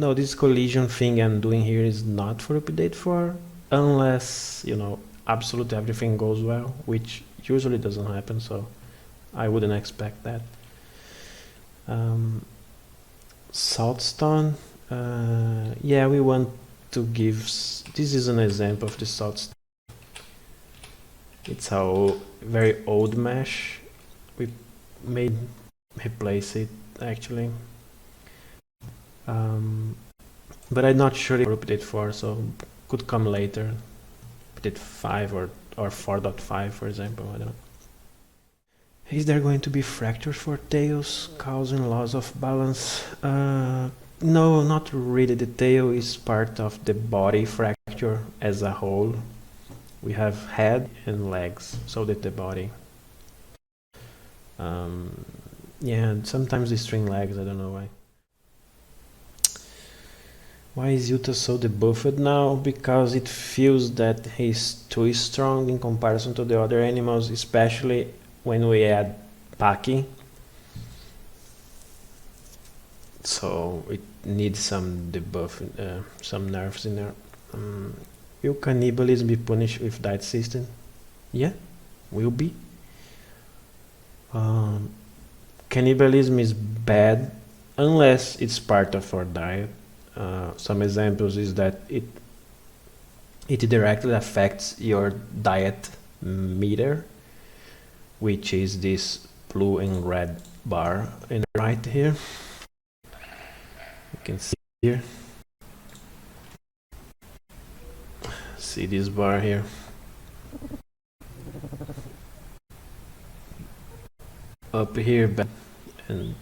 no, this collision thing I'm doing here is not for update 4, unless, you know, absolutely everything goes well, which usually doesn't happen, so I wouldn't expect that. Saltstone, yeah, we want to give, this is an example of the saltstone. It's a very old mesh. We may replace it actually, but I'm not sure if update 4, so could come later, update 5 or 4.5 for example. I don't know. Is there going to be fractures for tails causing loss of balance? No, not really. The tail is part of the body fracture as a whole. We have head and legs, so did the body. Yeah, sometimes they string legs, I don't know why. Why is Yuta so debuffed now? Because it feels that he's too strong in comparison to the other animals, especially when we add Paki. So it needs some debuff, some nerfs in there. Will cannibalism be punished with diet system? Yeah, will be. Cannibalism is bad unless it's part of our diet. Some examples is that it directly affects your diet meter, which is this blue and red bar in the right here. You can see here. See this bar here. Up here, bad and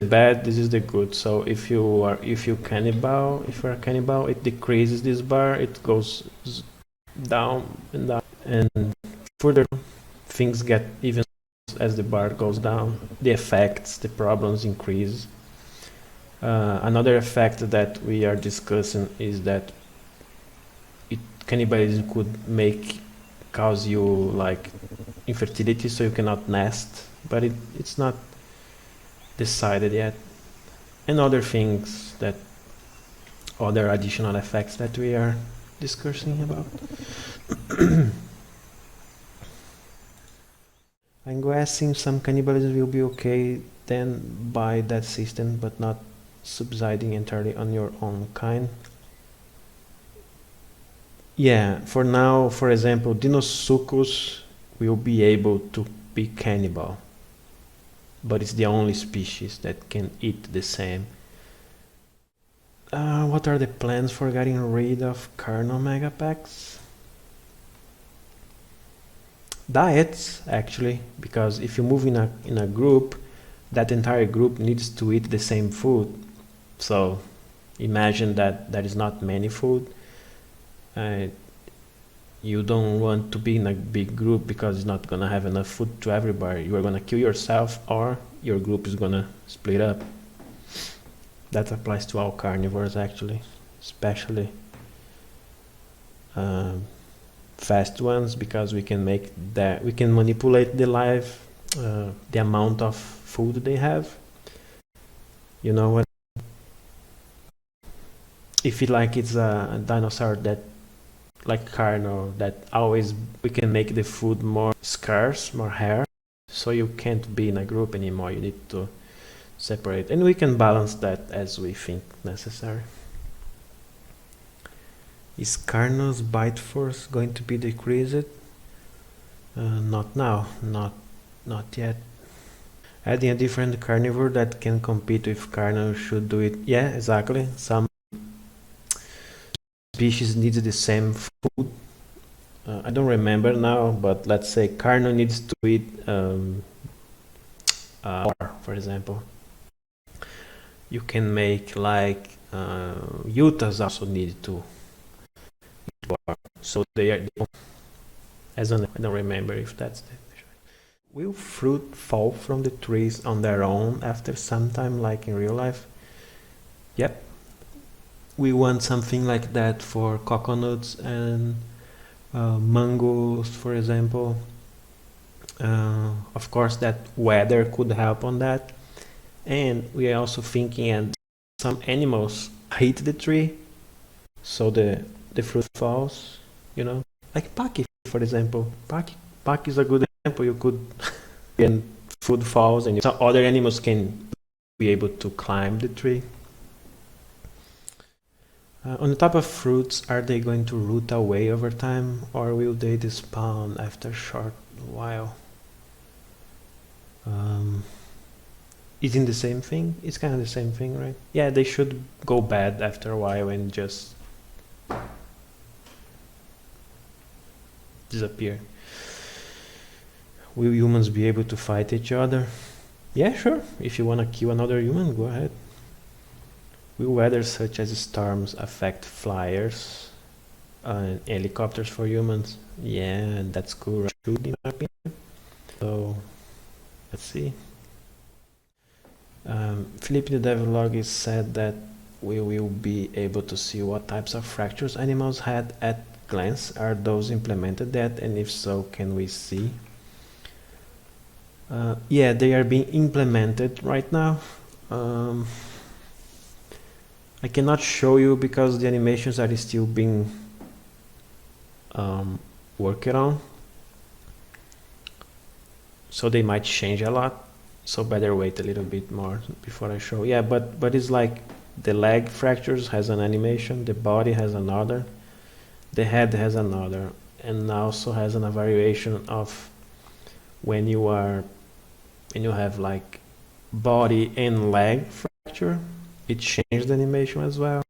bad. This is the good. So if you're a cannibal, it decreases this bar. It goes down and down, and further things get even as the bar goes down. The effects, the problems increase. Another effect that we are discussing is that cannibalism could cause you like infertility, so you cannot nest, but it's not decided yet. And other things that other additional effects that we are discussing about. I'm guessing some cannibalism will be okay then by that system, but not subsiding entirely on your own kind. Yeah, for now, for example, Deinosuchus will be able to be cannibal, but it's the only species that can eat the same. What are the plans for getting rid of Carno Megapacks? Diets, actually, because if you move in a group, that entire group needs to eat the same food. So imagine that there is not many food. You don't want to be in a big group because it's not gonna have enough food to everybody. You are gonna kill yourself, or your group is gonna split up. That applies to all carnivores actually, especially fast ones, because we can manipulate the amount of food they have. You know what? If it's a dinosaur that like Carno, that we can make the food more scarce, more rare, so you can't be in a group anymore. You need to separate, and we can balance that as we think necessary. Is Carno's bite force going to be decreased? Not now, not yet. Adding a different carnivore that can compete with Carno should do it. Yeah, exactly. Some species needs the same food. I don't remember now, but let's say Carno needs to eat for example. You can make like Utahs also need to eat bar. So they are, I don't remember if that's the. Will fruit fall from the trees on their own after some time, like in real life? Yep. We want something like that for coconuts and mangoes, for example. Of course, that weather could help on that. And we are also thinking and some animals hit the tree, so the fruit falls, you know, like Paki, for example. Paki is a good example. You could and food falls, and some other animals can be able to climb the tree. On the top of fruits, are they going to root away over time, or will they despawn after a short while? Isn't the same thing? It's kind of the same thing, right? Yeah, they should go bad after a while and just disappear. Will humans be able to fight each other? Yeah, sure. If you want to kill another human, go ahead. Will weather such as storms affect flyers and helicopters for humans? Yeah, that's cool, right? Should, in my opinion. So, let's see. Filipe the Devlog is said that we will be able to see what types of fractures animals had at glance. Are those implemented yet? And if so, can we see? Yeah, they are being implemented right now. I cannot show you because the animations are still being worked on, so they might change a lot, so better wait a little bit more before I show. Yeah, but it's like the leg fractures has an animation, the body has another, the head has another, and also has a variation of when you have like body and leg fracture, it changed the animation as well.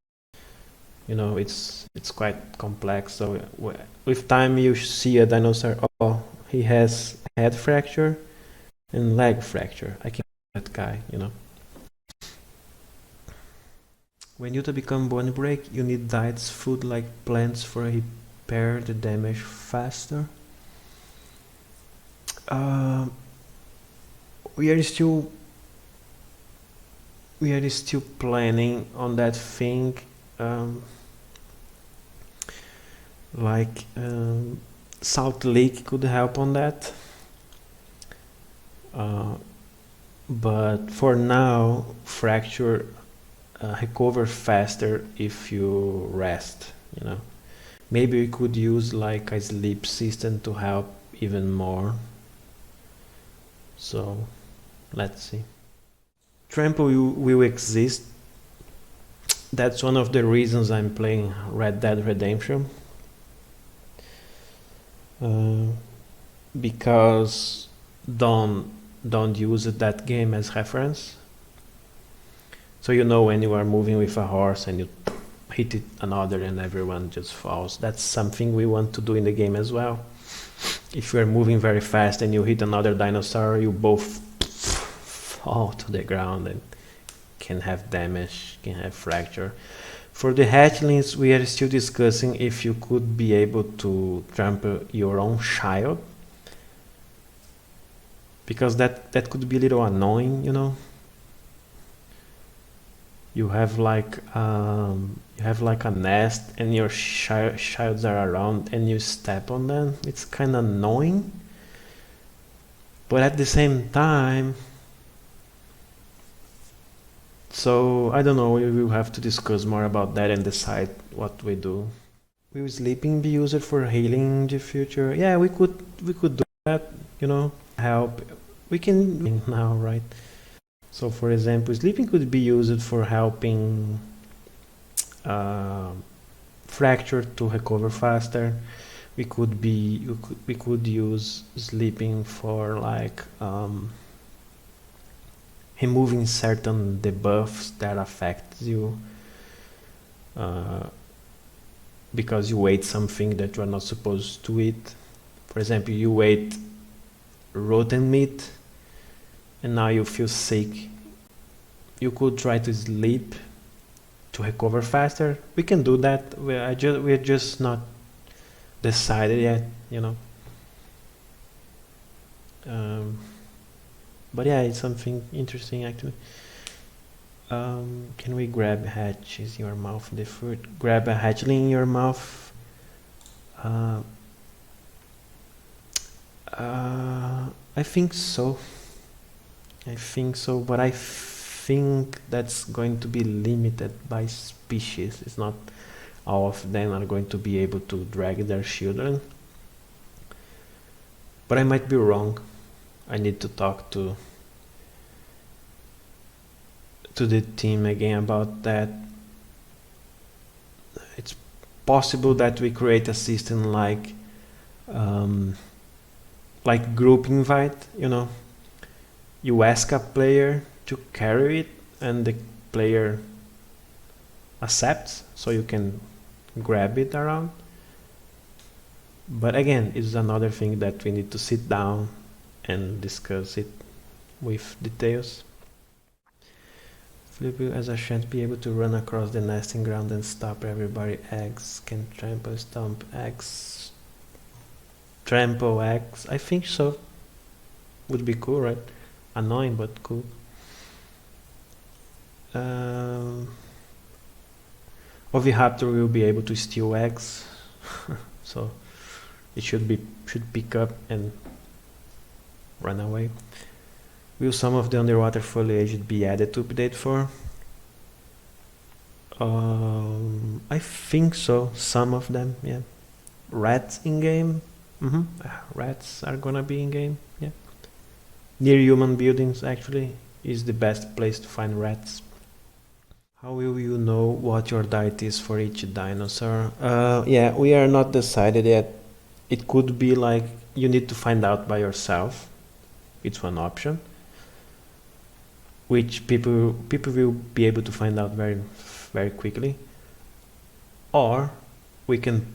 You know, it's quite complex. So with time you see a dinosaur, oh, he has head fracture and leg fracture. I can that guy, you know. When you to become bone break, you need diets, food like plants for repair the damage faster. We are still planning on that thing. Salt Lake could help on that, but for now, fracture recover faster if you rest. You know, maybe we could use like a sleep system to help even more. So let's see. Trample will exist. That's one of the reasons I'm playing Red Dead Redemption. Because don't use that game as reference. So you know when you are moving with a horse and you hit it another and everyone just falls. That's something we want to do in the game as well. If you are moving very fast and you hit another dinosaur, you both fall to the ground and can have damage, can have fracture. For the hatchlings, we are still discussing if you could be able to trample your own child, because that could be a little annoying, you know. You have like a nest and your childs are around and you step on them. It's kind of annoying, but at the same time, so I don't know, we will have to discuss more about that and decide what we do. Will sleeping be used for healing in the future? Yeah, we could do that, you know, help. We can now, right? So for example, sleeping could be used for helping fracture to recover faster. We could use sleeping for like removing certain debuffs that affect you because you ate something that you are not supposed to eat. For example, you ate rotten meat and now you feel sick. You could try to sleep to recover faster. We can do that. We're just not decided yet, you know. But yeah, it's something interesting actually. Can we grab hatches in your mouth? The fruit. Grab a hatchling in your mouth. I think so. But I think that's going to be limited by species. It's not all of them are going to be able to drag their children. But I might be wrong. I need to talk to the team again about that. It's possible that we create a system like group invite, you know. You ask a player to carry it and the player accepts, so you can grab it around. But again, it's another thing that we need to sit down and discuss it with details. Filipe, as I shan't be able to run across the nesting ground and stop everybody, eggs can trample, stomp eggs, trample eggs. I think so. Would be cool, right? Annoying, but cool. Oviraptor will be able to steal eggs, so it should pick up and run away. Will some of the underwater foliage be added to update 4? I think so. Some of them, yeah. Rats in game. Rats are gonna be in game. Yeah. Near human buildings actually is the best place to find rats. How will you know what your diet is for each dinosaur? Yeah, we are not decided yet. It could be like you need to find out by yourself. It's one option, which people will be able to find out very very quickly. Or we can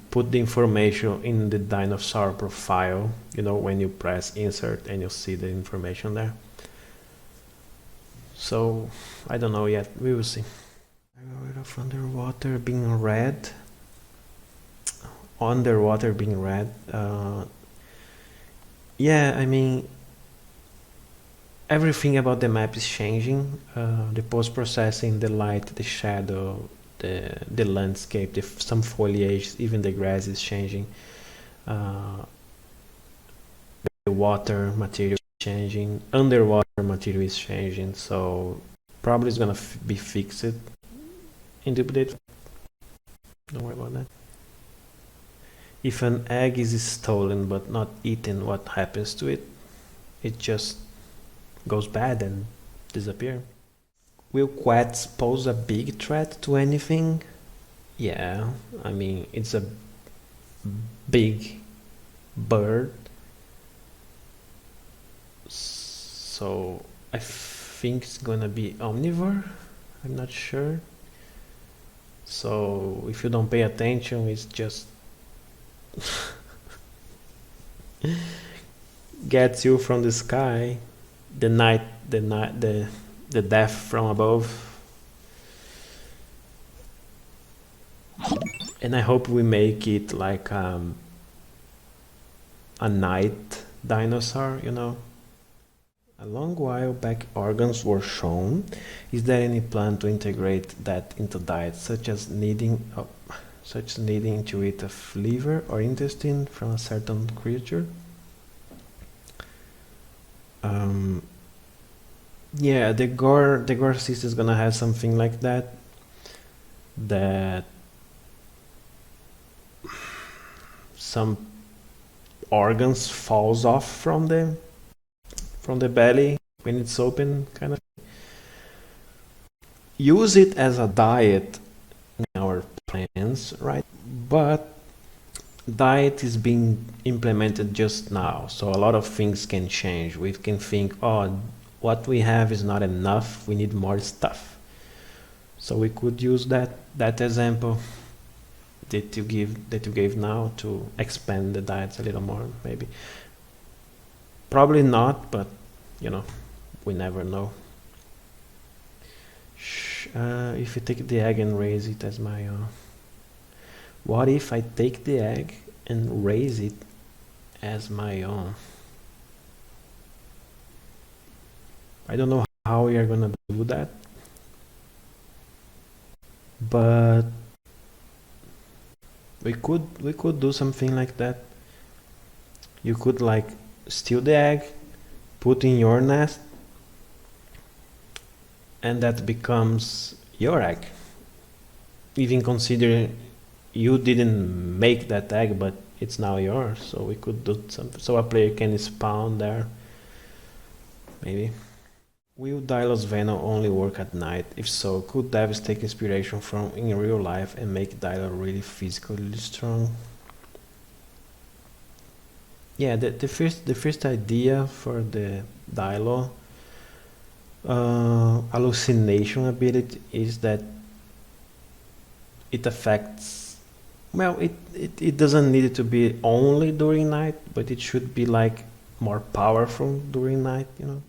put the information in the dinosaur profile, you know, when you press insert and you'll see the information there. So I don't know yet, we will see. Of underwater being red. Underwater being red. Yeah, I mean, everything about the map is changing. The post-processing, the light, the shadow, the landscape, some foliage, even the grass is changing. The water material is changing. Underwater material is changing. So probably it's gonna be fixed in the update. Don't worry about that. If an egg is stolen but not eaten, what happens to it? It just goes bad and disappears. Will quats pose a big threat to anything? Yeah, I mean, it's a big bird. So I think it's gonna be omnivore. I'm not sure. So if you don't pay attention, it's just gets you from the sky, the death from above. And I hope we make it like a night dinosaur, you know. A long while back organs were shown. Is there any plan to integrate that into diet, such as needing to eat a liver or intestine from a certain creature? Yeah, the gore system is gonna have something like that. That some organs falls off from the belly when it's open, kind of. Use it as a diet in our plans, right? But diet is being implemented just now, so a lot of things can change. We can think, oh, what we have is not enough, we need more stuff. So we could use that example that you gave now to expand the diets a little more, maybe. Probably not, but you know, we never know. If you take the egg and raise it as my own. What if I take the egg and raise it as my own? I don't know how we are gonna do that, but we could do something like that. You could like steal the egg, put in your nest, and that becomes your egg. Even considering you didn't make that egg, but it's now yours. So we could do something. So a player can spawn there, maybe. Will Dilo's Venom only work at night? If so, could devs take inspiration from in real life and make Dilo really physically strong? Yeah, the first idea for the Dilo hallucination ability is that it affects, well, it doesn't need it to be only during night, but it should be like more powerful during night, you know.